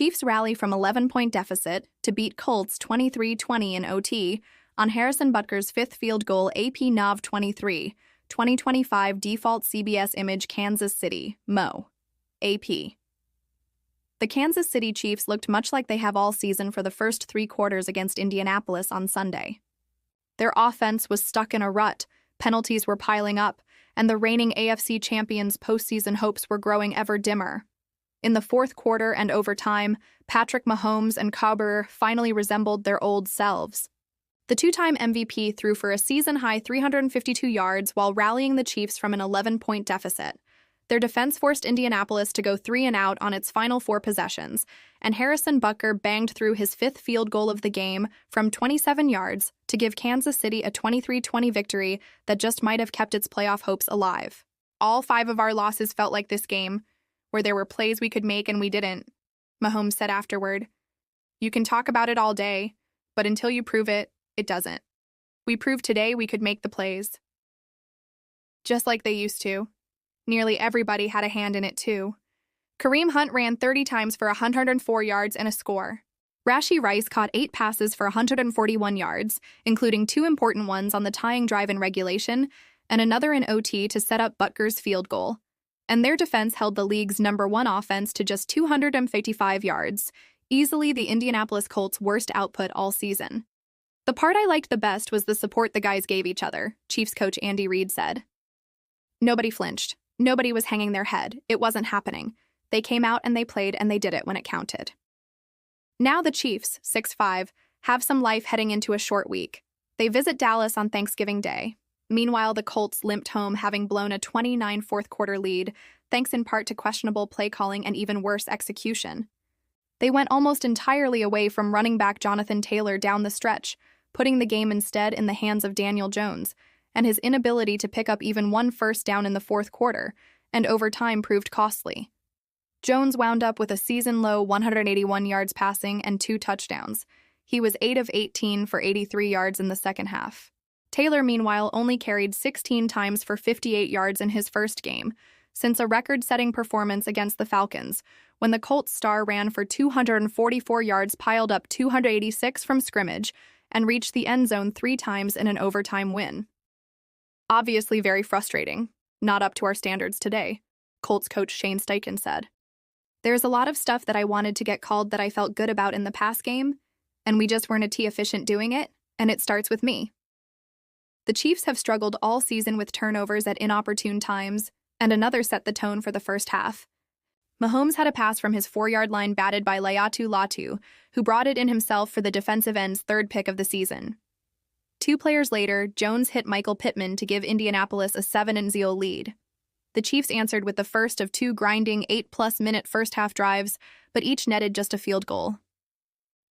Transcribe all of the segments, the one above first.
Chiefs rally from 11-point deficit to beat Colts 23-20 in OT on Harrison Butker's fifth field goal. AP Nav 23, 2025 default CBS image. Kansas City, Mo. AP. The Kansas City Chiefs looked much like they have all season for the first three quarters against Indianapolis on Sunday. Their offense was stuck in a rut, penalties were piling up, and the reigning AFC champions' postseason hopes were growing ever dimmer. In the fourth quarter and overtime, Patrick Mahomes and Cowber finally resembled their old selves. The two-time MVP threw for a season-high 352 yards while rallying the Chiefs from an 11-point deficit. Their defense forced Indianapolis to go 3-and-out on its final 4 possessions, and Harrison Butker banged through his fifth field goal of the game from 27 yards to give Kansas City a 23-20 victory that just might have kept its playoff hopes alive. All 5 of our losses felt like this game, where there were plays we could make and we didn't, Mahomes said afterward. You can talk about it all day, but until you prove it, it doesn't. We proved today we could make the plays. Just like they used to. Nearly everybody had a hand in it, too. Kareem Hunt ran 30 times for 104 yards and a score. Rashee Rice caught 8 passes for 141 yards, including 2 important ones on the tying drive in regulation and another in OT to set up Butker's field goal. And their defense held the league's #1 offense to just 255 yards, easily the Indianapolis Colts' worst output all season. The part I liked the best was the support the guys gave each other, Chiefs coach Andy Reid said. Nobody flinched. Nobody was hanging their head. It wasn't happening. They came out and they played and they did it when it counted. Now the Chiefs, 6-5, have some life heading into a short week. They visit Dallas on Thanksgiving Day. Meanwhile, the Colts limped home, having blown a 29 fourth-quarter lead, thanks in part to questionable play calling and even worse execution. They went almost entirely away from running back Jonathan Taylor down the stretch, putting the game instead in the hands of Daniel Jones, and his inability to pick up even one first down in the fourth quarter, and over time proved costly. Jones wound up with a season-low 181 yards passing and 2 touchdowns. He was 8 of 18 for 83 yards in the second half. Taylor, meanwhile, only carried 16 times for 58 yards in his first game, since a record-setting performance against the Falcons, when the Colts star ran for 244 yards, piled up 286 from scrimmage, and reached the end zone 3 times in an overtime win. Obviously very frustrating. Not up to our standards today, Colts coach Shane Steichen said. There's a lot of stuff that I wanted to get called that I felt good about in the past game, and we just weren't efficient doing it, and it starts with me. The Chiefs have struggled all season with turnovers at inopportune times, and another set the tone for the first half. Mahomes had a pass from his 4-yard line batted by Laiatu Latu, who brought it in himself for the defensive end's 3rd pick of the season. 2 players later, Jones hit Michael Pittman to give Indianapolis a 7-0 lead. The Chiefs answered with the first of 2 grinding 8-plus-minute first-half drives, but each netted just a field goal.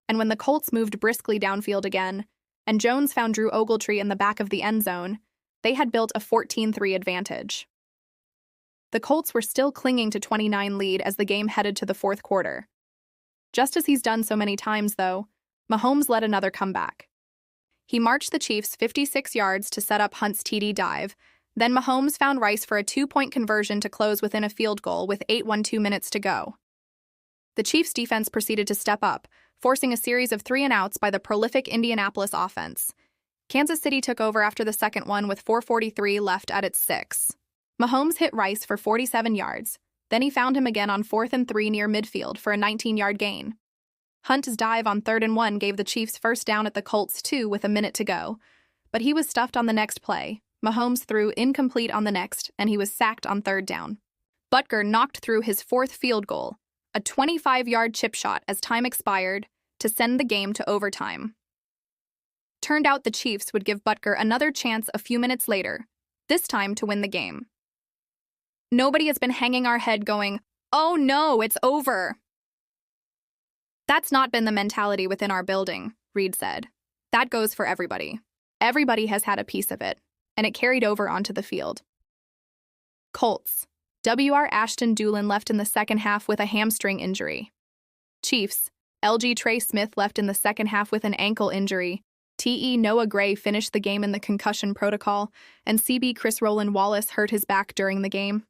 And when the Colts moved briskly downfield again, and Jones found Drew Ogletree in the back of the end zone, they had built a 14-3 advantage. The Colts were still clinging to 29 lead as the game headed to the fourth quarter. Just as he's done so many times, though, Mahomes led another comeback. He marched the Chiefs 56 yards to set up Hunt's TD dive. Then Mahomes found Rice for a 2-point conversion to close within a field goal with 8:12 minutes to go. The Chiefs' defense proceeded to step up, forcing a series of 3-and-outs by the prolific Indianapolis offense. Kansas City took over after the second one with 4:43 left at its 6. Mahomes hit Rice for 47 yards. Then he found him again on 4th and 3 near midfield for a 19-yard gain. Hunt's dive on 3rd and 1 gave the Chiefs first down at the Colts' 2 with a minute to go, but he was stuffed on the next play. Mahomes threw incomplete on the next, and he was sacked on 3rd down. Butker knocked through his 4th field goal, a 25-yard chip shot as time expired, to send the game to overtime. Turned out the Chiefs would give Butker another chance a few minutes later, this time to win the game. Nobody has been hanging our head going, "Oh no, it's over." That's not been the mentality within our building, Reid said. That goes for everybody. Everybody has had a piece of it, and it carried over onto the field. Colts. W.R. Ashton Dulin left in the second half with a hamstring injury. Chiefs. L.G. Trey Smith left in the second half with an ankle injury. T.E. Noah Gray finished the game in the concussion protocol, and C.B. Chris Roland Wallace hurt his back during the game.